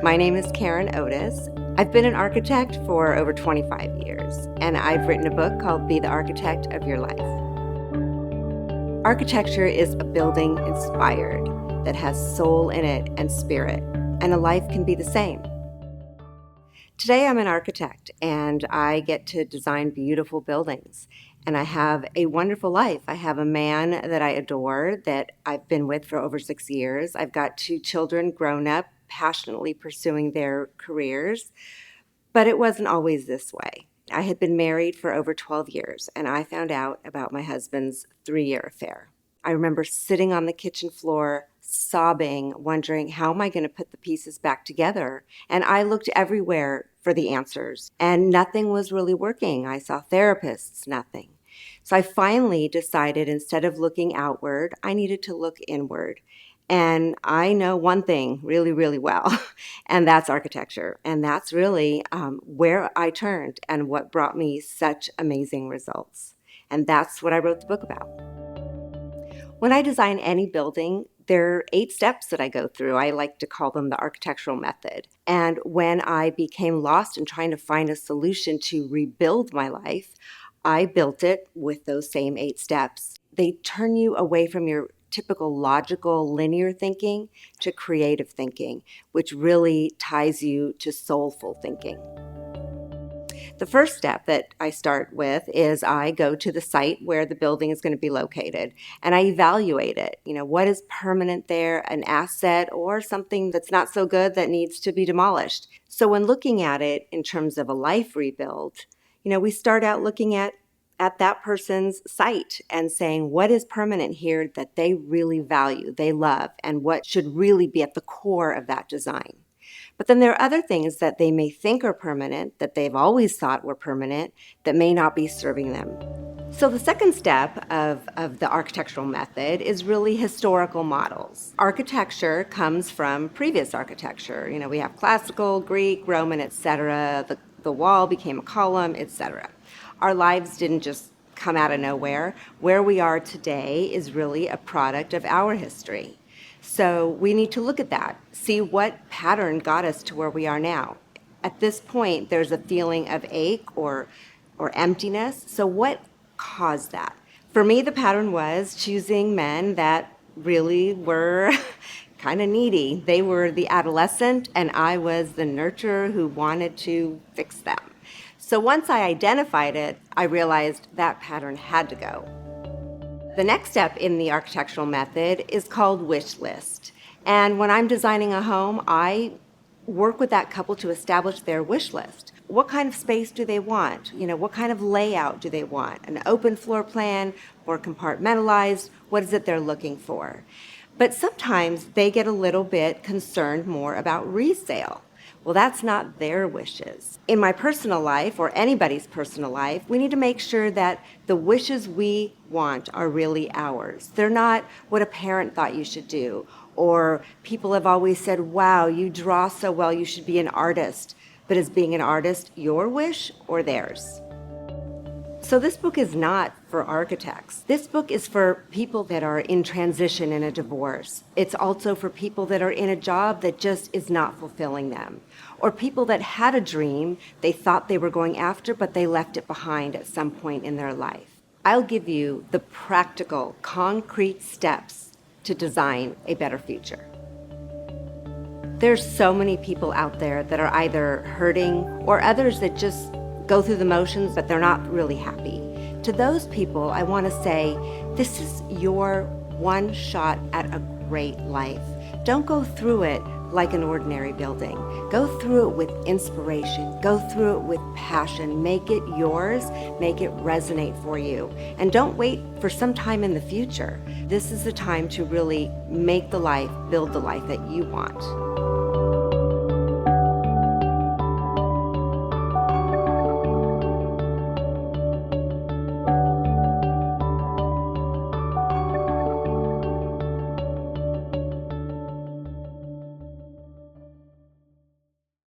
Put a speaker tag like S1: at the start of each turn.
S1: My name is Karen Otis. I've been an architect for over 25 years, and I've written a book called Be the Architect of Your Life. Architecture is a building inspired that has soul in it and spirit, and a life can be the same. Today I'm an architect, and I get to design beautiful buildings, and I have a wonderful life. I have a man that I adore that I've been with for over 6 years. I've got 2 children grown up, passionately pursuing their careers, but it wasn't always this way. I had been married for over 12 years, and I found out about my husband's 3-year affair. I remember sitting on the kitchen floor, sobbing, wondering, how am I going to put the pieces back together? And I looked everywhere for the answers, and nothing was really working. I saw therapists, nothing. So I finally decided, instead of looking outward, I needed to look inward. And I know one thing really, really well, and that's architecture. And that's really where I turned and what brought me such amazing results. And that's what I wrote the book about. When I design any building, there are 8 steps that I go through. I like to call them the architectural method. And when I became lost in trying to find a solution to rebuild my life, I built it with those same 8 steps. They turn you away from your typical logical, linear thinking to creative thinking, which really ties you to soulful thinking. The first step that I start with is I go to the site where the building is going to be located, and I evaluate it. What is permanent there, an asset, or something that's not so good that needs to be demolished. So when looking at it in terms of a life rebuild, we start out looking at that person's site and saying, what is permanent here that they really value, they love, and what should really be at the core of that design. But then there are other things that they may think are permanent, that they've always thought were permanent, that may not be serving them. So the second step of the architectural method is really historical models. Architecture comes from previous architecture. We have classical, Greek, Roman, etc. The wall became a column, etc. Our lives didn't just come out of nowhere. Where we are today is really a product of our history. So we need to look at that, see what pattern got us to where we are now. At this point, there's a feeling of ache or emptiness. So what caused that? For me, the pattern was choosing men that really were kind of needy. They were the adolescent, and I was the nurturer who wanted to fix them. So once I identified it, I realized that pattern had to go. The next step in the architectural method is called wish list. And when I'm designing a home, I work with that couple to establish their wish list. What kind of space do they want? What kind of layout do they want? An open floor plan or compartmentalized? What is it they're looking for? But sometimes they get a little bit concerned more about resale. Well, that's not their wishes. In my personal life, or anybody's personal life, we need to make sure that the wishes we want are really ours. They're not what a parent thought you should do, or people have always said, wow, you draw so well, you should be an artist. But is being an artist your wish or theirs? So this book is not for architects. This book is for people that are in transition in a divorce. It's also for people that are in a job that just is not fulfilling them, or people that had a dream they thought they were going after, but they left it behind at some point in their life. I'll give you the practical, concrete steps to design a better future. There's so many people out there that are either hurting or others that just go through the motions, but they're not really happy. To those people, I want to say, this is your one shot at a great life. Don't go through it like an ordinary building. Go through it with inspiration. Go through it with passion. Make it yours. Make it resonate for you. And don't wait for some time in the future. This is the time to really make the life, build the life that you want.